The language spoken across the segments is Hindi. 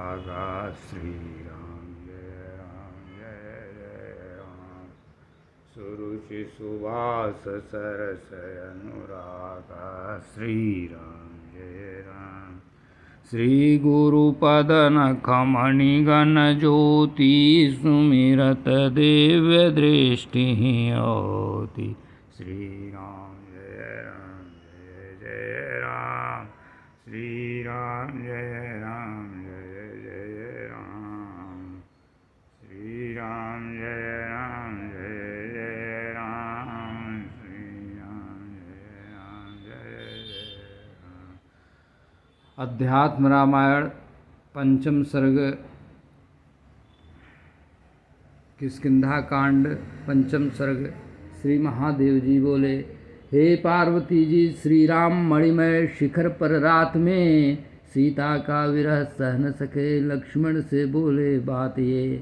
अनुरागा श्री राम जय राम। सुरुचि सुवास सरस अनुरागा श्री राम जय राम। श्री गुरुपदन खमणि गण ज्योति सुमिरत दिव्य दृष्टि होती। श्री राम जय राम जय राम। श्री राम जय राम जय राम। श्री राम जय राम जय राम। श्री राम जय राम जय राम। अध्यात्म रामायण पंचम सर्ग किष्किंधा कांड पंचम सर्ग। श्री महादेव जी बोले, हे पार्वती जी, श्री राम मणिमय शिखर पर रात में सीता का विरह सह न सके। लक्ष्मण से बोले बात ये,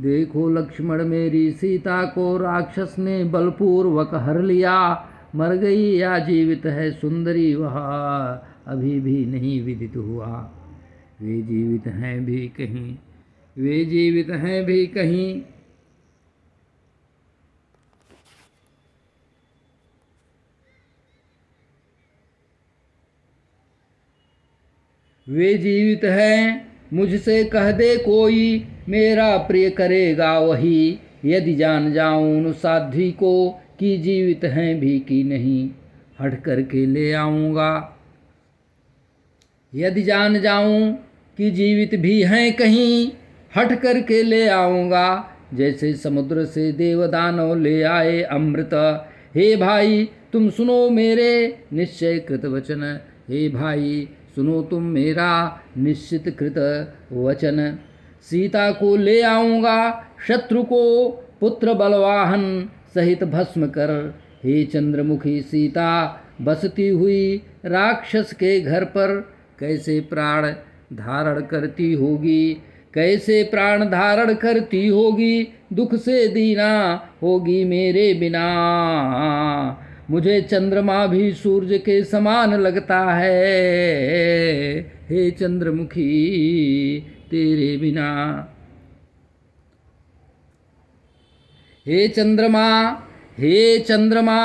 देखो लक्ष्मण मेरी सीता को राक्षस ने बलपूर्वक हर लिया। मर गई या जीवित है सुंदरी वह अभी भी नहीं विदित हुआ। वे जीवित हैं भी कहीं, वे जीवित हैं भी कहीं। वे जीवित हैं मुझसे कह दे कोई, मेरा प्रिय करेगा वही। यदि जान जाऊं उन साध्वी को कि जीवित हैं भी कि नहीं, हट करके ले आऊँगा। यदि जान जाऊं कि जीवित भी हैं कहीं, हट करके ले आऊँगा। जैसे समुद्र से देवदानव ले आए अमृत। हे भाई तुम सुनो मेरे निश्चय कृत वचन। हे भाई सुनो तुम मेरा निश्चित कृत वचन। सीता को ले आऊँगा शत्रु को पुत्र बलवाहन सहित भस्म कर। हे चंद्रमुखी सीता बसती हुई राक्षस के घर पर कैसे प्राण धारण करती होगी, कैसे प्राण धारण करती होगी। दुख से दीना होगी मेरे बिना। मुझे चंद्रमा भी सूरज के समान लगता है। हे चंद्रमुखी तेरे बिना। हे चंद्रमा, हे चंद्रमा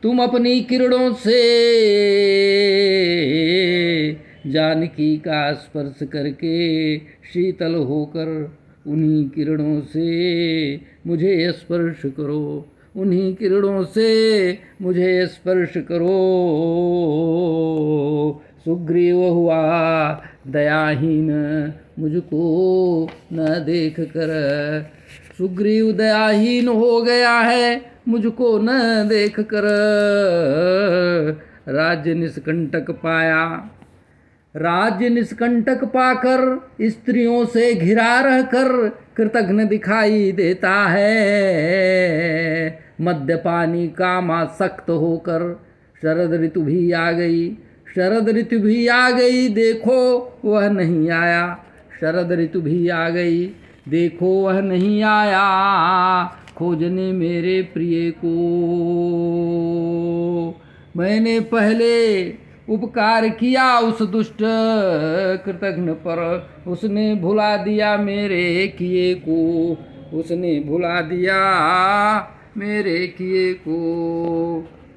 तुम अपनी किरणों से जानकी का स्पर्श करके शीतल होकर उन्हीं किरणों से मुझे स्पर्श करो। उन्हीं किरणों से मुझे स्पर्श करो। सुग्रीव हुआ दयाहीन मुझको न देख कर। सुग्रीव दयाहीन हो गया है मुझको न देख कर। राज्य निष्कंटक पाया, राज्य निष्कंटक पाकर स्त्रियों से घिरा रहकर कृतघ्न दिखाई देता है। मद्यपानी कामासक्त होकर शरद ऋतु भी आ गई, शरद ऋतु भी आ गई देखो वह नहीं आया। शरद ऋतु भी आ गई देखो वह नहीं आया। खोजने मेरे प्रिय को मैंने पहले उपकार किया उस दुष्ट कृतघ्न पर। उसने भुला दिया मेरे किए को, उसने भुला दिया मेरे किए को,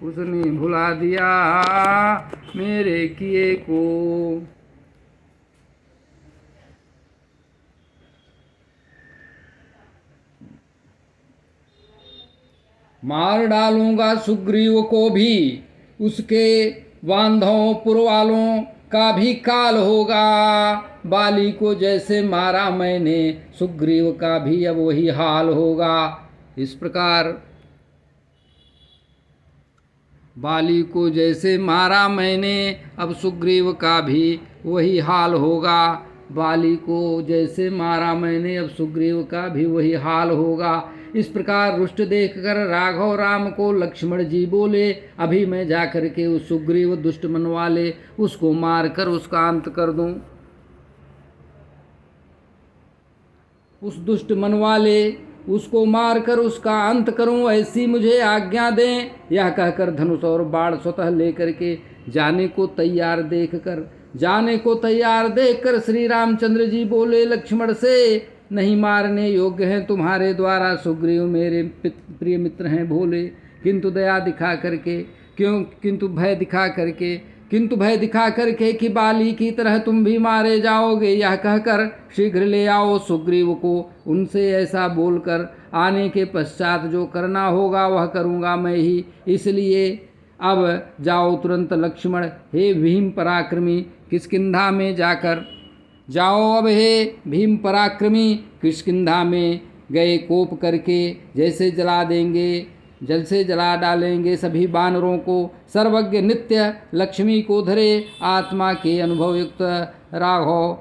उसने भुला दिया मेरे किए को। मार डालूंगा सुग्रीव को भी, उसके बांधवों पुरवालों का भी काल होगा। बाली को जैसे मारा मैंने सुग्रीव का भी अब वही हाल होगा। इस प्रकार बाली को जैसे मारा मैंने अब सुग्रीव का भी वही हाल होगा। बाली को जैसे मारा मैंने अब सुग्रीव का भी वही हाल होगा। इस प्रकार रुष्ट देखकर राघव राम को लक्ष्मण जी बोले, अभी मैं जाकर के उस सुग्रीव दुष्ट मन वाले उसको मार कर उसका अंत कर दूं। उस दुष्ट मन वाले उसको मारकर उसका अंत करूं, ऐसी मुझे आज्ञा दें। यह कहकर धनुष और बाण स्वतः लेकर के जाने को तैयार देखकर जाने को तैयार देखकर श्री रामचंद्र जी बोले लक्ष्मण से, नहीं मारने योग्य हैं तुम्हारे द्वारा, सुग्रीव मेरे प्रिय मित्र हैं भोले, किंतु दया दिखा करके किंतु भय दिखा करके कि बाली की तरह तुम भी मारे जाओगे। यह कहकर शीघ्र ले आओ सुग्रीव को। उनसे ऐसा बोलकर आने के पश्चात जो करना होगा वह करूँगा मैं ही, इसलिए अब जाओ तुरंत लक्ष्मण। हे भीम पराक्रमी किष्किंधा में जाकर जाओ, अब हे भीम पराक्रमी किष्किंधा में गए कोप करके जैसे जल से जला डालेंगे सभी बानरों को। सर्वज्ञ नित्य लक्ष्मी को धरे आत्मा के अनुभव युक्त राघव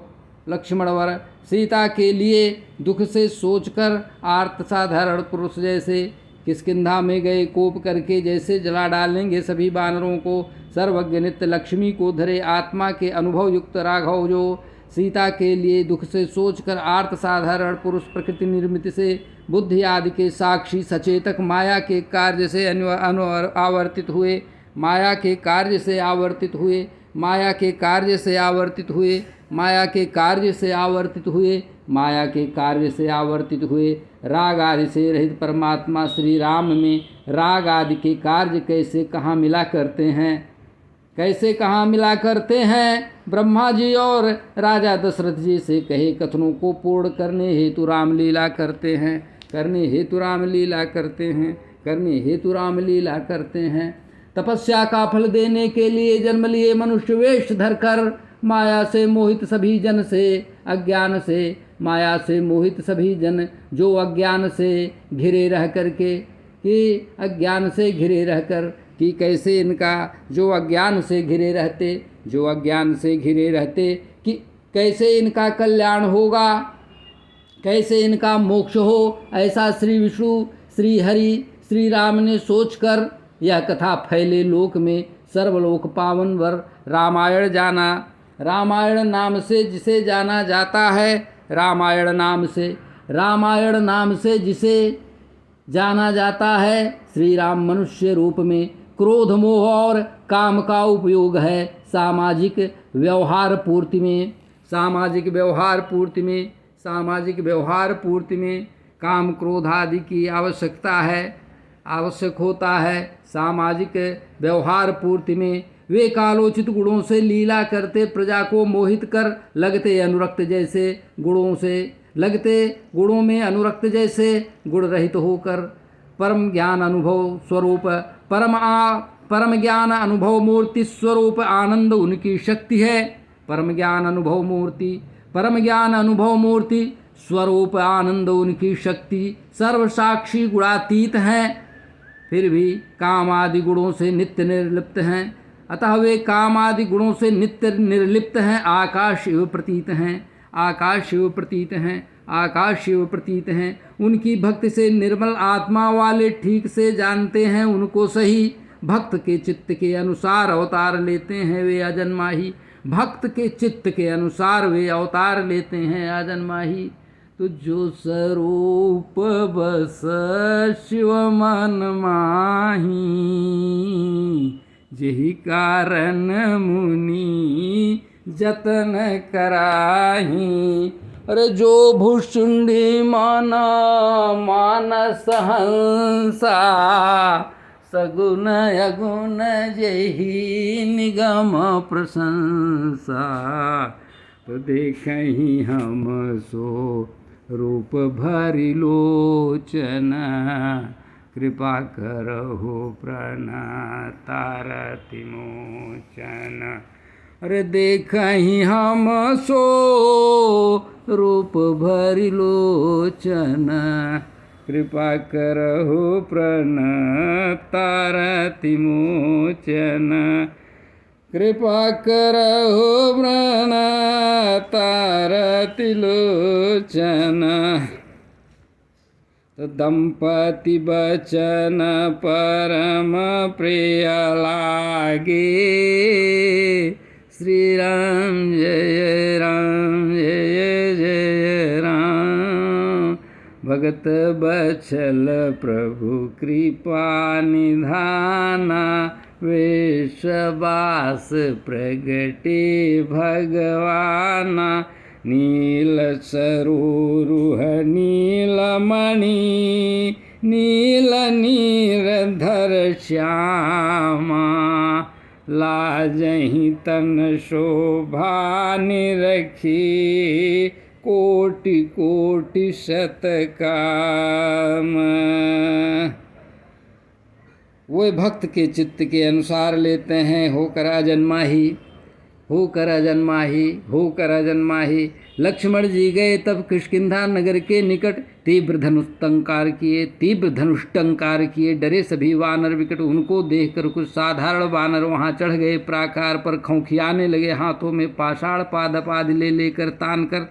लक्ष्मणवर सीता के लिए दुख से सोचकर आर्त साधारण पुरुष जैसे किष्किंधा में गए कोप करके जैसे जला डालेंगे सभी बानरों को। सर्वज्ञ नित्य लक्ष्मी को धरे आत्मा के अनुभव युक्त राघव जो सीता के लिए दुख से सोचकर आर्त साधारण पुरुष प्रकृति निर्मित से बुद्धि आदि के साक्षी सचेतक माया के कार्य से आवर्तित हुए, माया के कार्य से आवर्तित हुए, माया के कार्य से आवर्तित हुए, माया के कार्य से आवर्तित हुए, माया के कार्य से आवर्तित हुए, राग आदि से रहित परमात्मा श्री राम में राग आदि के कार्य कैसे कहाँ मिला करते हैं, कैसे कहाँ मिला करते हैं। ब्रह्मा जी और राजा दशरथ जी से कहे कथनों को पूर्ण करने हेतु रामलीला करते हैं, करने हेतु रामलीला करते हैं, करने हेतु रामलीला करते हैं। तपस्या का फल देने के लिए जन्म लिए मनुष्य वेश धरकर माया से मोहित सभी जन से अज्ञान से, माया से मोहित सभी जन जो अज्ञान से घिरे रह करके कि अज्ञान से घिरे रहकर कि कैसे इनका जो अज्ञान से घिरे रहते कि कैसे इनका कल्याण होगा, कैसे इनका मोक्ष हो, ऐसा श्री विष्णु श्री हरि श्री राम ने सोचकर यह कथा फैले लोक में सर्वलोक पावन वर रामायण जाना। रामायण नाम से जिसे जाना जाता है, रामायण नाम से जिसे जाना जाता है। श्री राम मनुष्य रूप में क्रोध मोह और काम का उपयोग है सामाजिक व्यवहार पूर्ति में काम क्रोध आदि की आवश्यक होता है। सामाजिक व्यवहार पूर्ति में वे कालोचित गुणों से लीला करते प्रजा को मोहित कर लगते अनुरक्त जैसे गुणों में अनुरक्त जैसे गुण रहित होकर परम ज्ञान अनुभव स्वरूप परम ज्ञान अनुभव मूर्ति स्वरूप आनंद उनकी शक्ति है। परम ज्ञान अनुभव मूर्ति स्वरूप आनंद उनकी शक्ति सर्व साक्षी गुणातीत हैं, फिर भी काम आदि गुणों से नित्य निर्लिप्त हैं। अतः वे काम आदि गुणों से नित्य निर्लिप्त हैं। आकाश शिव प्रतीत हैं। उनकी भक्ति से निर्मल आत्मा वाले ठीक से जानते हैं उनको सही। भक्त के चित्त के अनुसार अवतार लेते हैं वे अजन्माही। तो जो स्वरूप बस शिव मन माही, जेहि कारण मुनि जतन कराही। अरे जो भुषुंडी मानस हंसा, सगुन अगुण जेहि निगम प्रशंसा। तो देखहि हम सो रूप भरि लोचन, कृपा करहु प्रणतारति मोचन। अरे देखहि हम सो रूप भरि लोचन, कृपा करहु प्रणतारति मोचन। कृपा करहु प्रणतारति लोचन। दंपति बचन परम प्रिय लागे, श्री राम जय राम। भगत बचल प्रभु कृपा निधाना, वेशवास प्रगटे भगवाना, नील सरोरुह नीलमणि, नील नीरधर श्यामा, लाजहि तन शोभा निरखी, कोटि कोटि शतकाम। वे भक्त के चित्त के अनुसार लेते हैं, होकर अजन्मा ही, होकर अजन्मा ही, होकर अजन्मा ही। लक्ष्मण जी गए तब किष्किंधा नगर के निकट, तीव्र धनुष्टंकार किए, तीव्र धनुष्टंकार किए। डरे सभी वानर विकट, उनको देखकर कुछ साधारण वानर वहां चढ़ गए, प्राकार पर खौखियाने लगे, हाथों में पाषाण पादप आदि ले लेकर तान कर।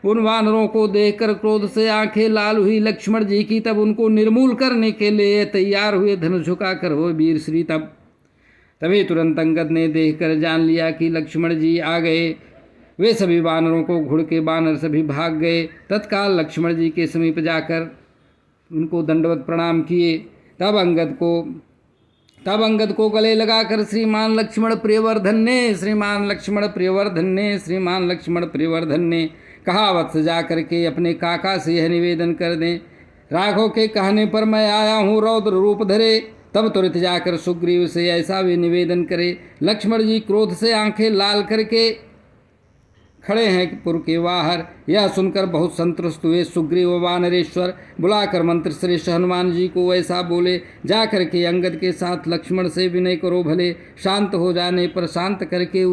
उन वानरों को देखकर क्रोध से आंखें लाल हुई लक्ष्मण जी की, तब उनको निर्मूल करने के लिए तैयार हुए। धनुष झुकाकर वो वीर श्री तभी तुरंत अंगद ने देखकर जान लिया कि लक्ष्मण जी आ गए। वे सभी वानरों को घुड़ के बानर सभी भाग गए। तत्काल लक्ष्मण जी के समीप जाकर उनको दंडवत प्रणाम किए। तब अंगद को गले लगाकर श्रीमान लक्ष्मण प्रियवर्धन ने, श्रीमान लक्ष्मण प्रियवर्धन ने, श्रीमान लक्ष्मण प्रियवर्धन ने कहा, वत्स जाकर के अपने काका से यह निवेदन कर दें, राघव के कहने पर मैं आया हूँ रौद्र रूप धरे। तब तुरंत जाकर सुग्रीव से ऐसा भी निवेदन करे। लक्ष्मण जी क्रोध से आंखें लाल करके खड़े हैं पुर के बाहर। यह सुनकर बहुत संतुष्ट हुए। सुग्रीव वानरेश्वर बुलाकर मंत्र श्रेष्ठ हनुमान जी को ऐसा बोले, जाकर के अंगद के साथ लक्ष्मण से विनय करो भले। शांत हो जाने पर शांत करके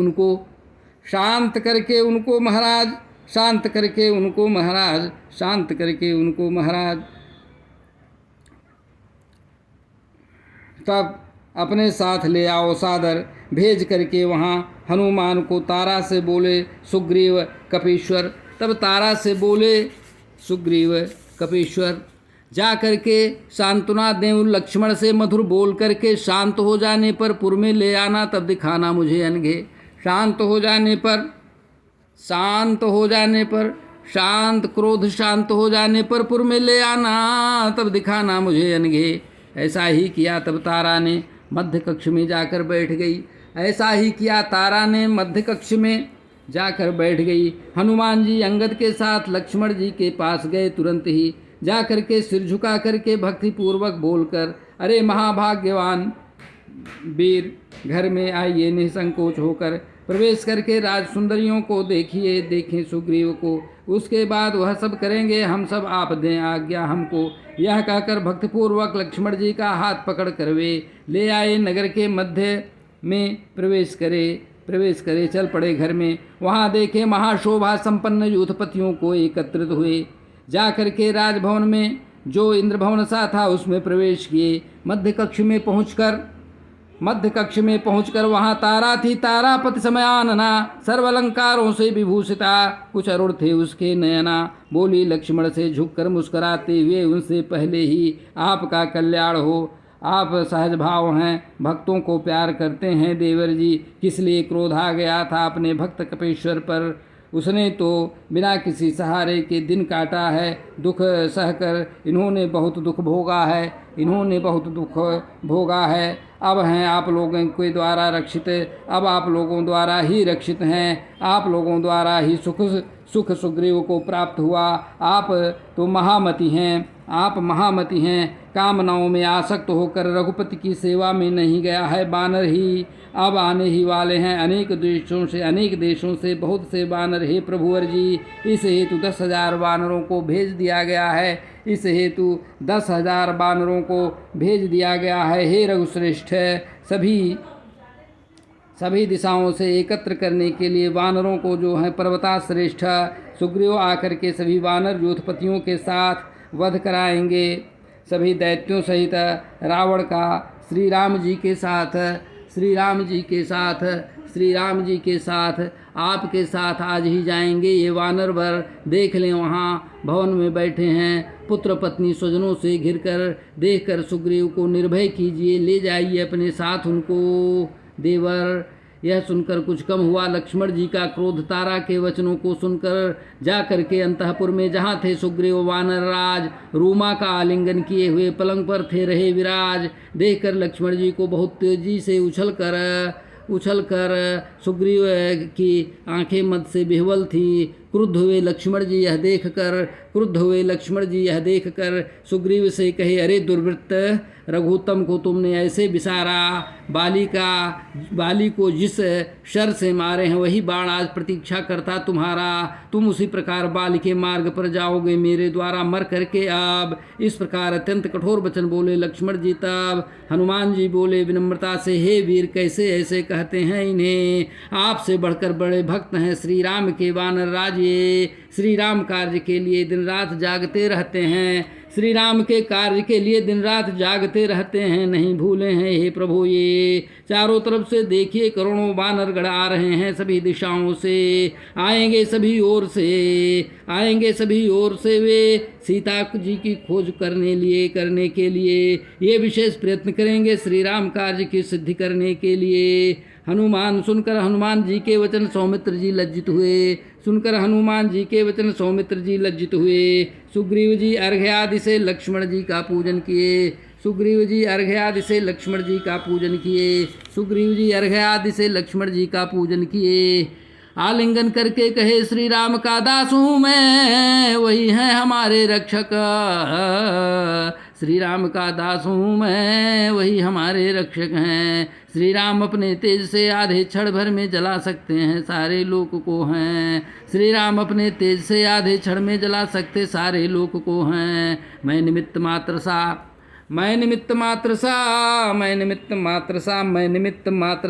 उनको महाराज, शांत करके उनको महाराज, शांत करके उनको महाराज। तब अपने साथ ले आओ सादर, भेज करके वहाँ हनुमान को तारा से बोले सुग्रीव कपीश्वर। तब तारा से बोले सुग्रीव कपीश्वर, जा करके सांत्वना दें लक्ष्मण से, मधुर बोल करके शांत हो जाने पर पुर में ले आना, तब दिखाना मुझे अनघे। शांत हो जाने पर, शांत हो जाने पर, शांत क्रोध शांत हो जाने पर पुर में ले आना, तब दिखाना मुझे अनघे। ऐसा ही किया। तब तारा ने मध्य कक्ष में जाकर बैठ गई। ऐसा ही किया, तारा ने मध्य कक्ष में जाकर बैठ गई। हनुमान जी अंगद के साथ लक्ष्मण जी के पास गए। तुरंत ही जा करके सिर झुका करके भक्तिपूर्वक बोलकर, अरे महाभाग्यवान वीर, घर में आइए, निसंकोच होकर प्रवेश करके राज सुंदरियों को देखिए, देखें सुग्रीव को, उसके बाद वह सब करेंगे, हम सब आप दें आज्ञा हमको। यह कहकर भक्तिपूर्वक लक्ष्मण जी का हाथ पकड़ कर वे ले आए। नगर के मध्य में प्रवेश करे चल पड़े घर में। वहाँ देखे महाशोभा संपन्न यूथपतियों को एकत्रित हुए। जा करके राजभवन में जो इंद्रभवन सा था उसमें प्रवेश किए। मध्य कक्ष में पहुंचकर वहाँ तारा थी, तारापति समयानना, सर्वलंकारों से विभूषिता, कुछ अरुण थे उसके नयना। बोली लक्ष्मण से झुककर मुस्कुराते हुए, उनसे पहले ही आपका कल्याण हो। आप सहज भाव हैं, भक्तों को प्यार करते हैं देवर जी। किस लिए क्रोध आ गया था अपने भक्त कपीश्वर पर? उसने तो बिना किसी सहारे के दिन काटा है। दुख सहकर इन्होंने बहुत दुख भोगा है। अब हैं आप लोगों के द्वारा रक्षित, अब आप लोगों द्वारा ही रक्षित हैं, आप लोगों द्वारा ही सुख सुग्रीव को प्राप्त हुआ। आप तो महामती हैं, कामनाओं में आसक्त होकर रघुपति की सेवा में नहीं गया है। बानर ही अब आने ही वाले हैं, अनेक देशों से बहुत से बानर। हे प्रभुवर जी, इस हेतु 10,000 बानरों को भेज दिया गया है। हे रघुश्रेष्ठ, सभी दिशाओं से एकत्र करने के लिए वानरों को जो है पर्वता श्रेष्ठ सुग्रीव आकर के सभी वानर योधपतियों के साथ वध कराएंगे। सभी दैत्यों सहित रावण का श्री राम जी के साथ आपके साथ आज ही जाएंगे। ये वानर वर देख लें, वहाँ भवन में बैठे हैं, पुत्र पत्नी स्वजनों से घिरकर देखकर सुग्रीव को निर्भय कीजिए, ले जाइए अपने साथ उनको। देवर यह सुनकर कुछ कम हुआ लक्ष्मण जी का क्रोध। तारा के वचनों को सुनकर जा करके अंतःपुर में जहाँ थे सुग्रीव वानर राज, रूमा का आलिंगन किए हुए पलंग पर थे रहे विराज। देखकर लक्ष्मण जी को बहुत तेजी से उछलकर सुग्रीव की आंखें मद से बिहवल थी। क्रुद्ध हुए लक्ष्मण जी यह देखकर सुग्रीव से कहे, अरे दुर्वृत्त, रघुत्तम को तुमने ऐसे बिसारा। बाली को जिस शर से मारे हैं वही बाण आज प्रतीक्षा करता तुम्हारा। तुम उसी प्रकार बाली के मार्ग पर जाओगे मेरे द्वारा मर करके। अब इस प्रकार अत्यंत कठोर वचन बोले लक्ष्मण जी। तब हनुमान जी बोले विनम्रता से, हे वीर, कैसे ऐसे कहते हैं इन्हें? आपसे बढ़कर बड़े भक्त हैं श्री राम के वानर राज। ये श्री राम कार्य के लिए दिन रात जागते रहते हैं, श्री राम के कार्य के लिए दिन रात जागते रहते हैं, नहीं भूले हैं हे प्रभु ये। चारों तरफ से देखिए करोड़ों वानरगण आ रहे हैं, सभी दिशाओं से आएंगे, सभी ओर से वे सीता जी की खोज करने के लिए ये विशेष प्रयत्न करेंगे श्री राम कार्य की सिद्धि करने के लिए। सुनकर हनुमान जी के वचन सौमित्र जी लज्जित हुए। सुग्रीव जी अर्घ्य आदि से लक्ष्मण जी का पूजन किए। आलिंगन करके कहे, श्री राम का दास हूँ मैं, वही है हमारे रक्षक। श्री राम का दास हूँ मैं, वही हमारे रक्षक हैं। श्री राम अपने तेज से आधे क्षण भर में जला सकते हैं, सारे लोक को हैं। श्री राम अपने तेज से आधे क्षण में जला सकते सारे लोक को हैं। मैं निमित्त मात्र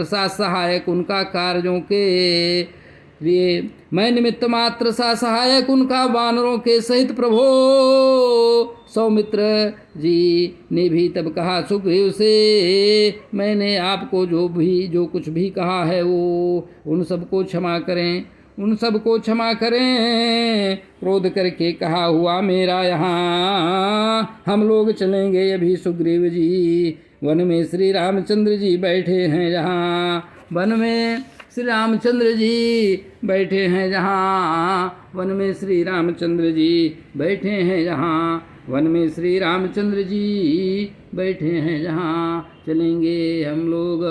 सा सहायक उनका कार्यों के लिए, मैं निमित्त मात्र सा सहायक उनका वानरों के सहित प्रभो। सौमित्र जी ने भी तब कहा सुग्रीव से, मैंने आपको जो कुछ भी कहा है वो उन सबको क्षमा करें। क्रोध करके कहा हुआ मेरा यहाँ, हम लोग चलेंगे अभी सुग्रीव जी। वन में श्री रामचंद्र जी बैठे हैं जहाँ, वन में श्री रामचंद्र जी बैठे हैं जहाँ, वन में श्री रामचंद्र जी बैठे हैं जहाँ, वन में श्री रामचंद्र जी बैठे हैं जहाँ। चलेंगे हम लोग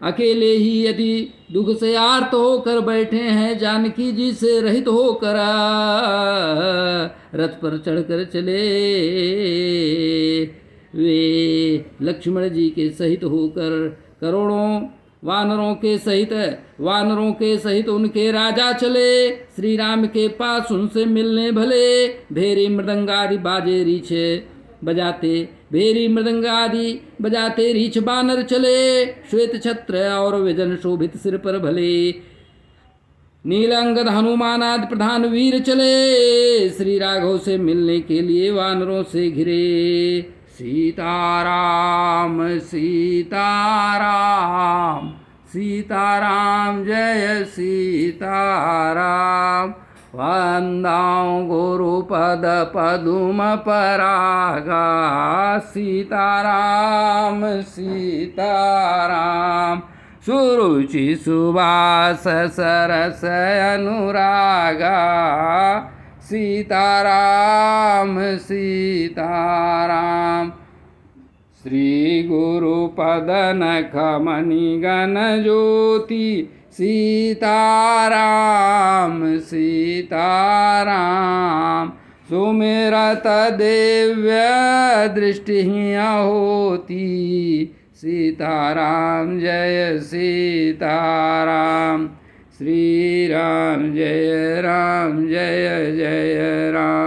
अकेले ही अति दुख से आर्त होकर बैठे हैं, जानकी जी से रहित होकर रथ पर चढ़कर चले वे लक्ष्मण जी के सहित होकर। करोड़ों वानरों के सहित उनके राजा चले श्री राम के पास उनसे मिलने भले। भेरी मृदंगादि बजाते रीछ बानर चले, श्वेत छत्र और विजन शोभित सिर पर भले। नीलांगद हनुमान आदि प्रधान वीर चले, श्री राघव से मिलने के लिए वानरों से घिरे। सीताराम सीताराम सीताराम जय सीताराम। वंदां गुरुपद पदुम परागा, सीताराम सीताराम। सुरुचि सुवास सरस अनुरागा, सीताराम सीताराम। श्री गुरुपद नख मणि गण ज्योति, सीताराम सीताराम। सुमिरत दिव्य दृष्टि होती, सीताराम जय सीताराम। श्री राम जय जय राम।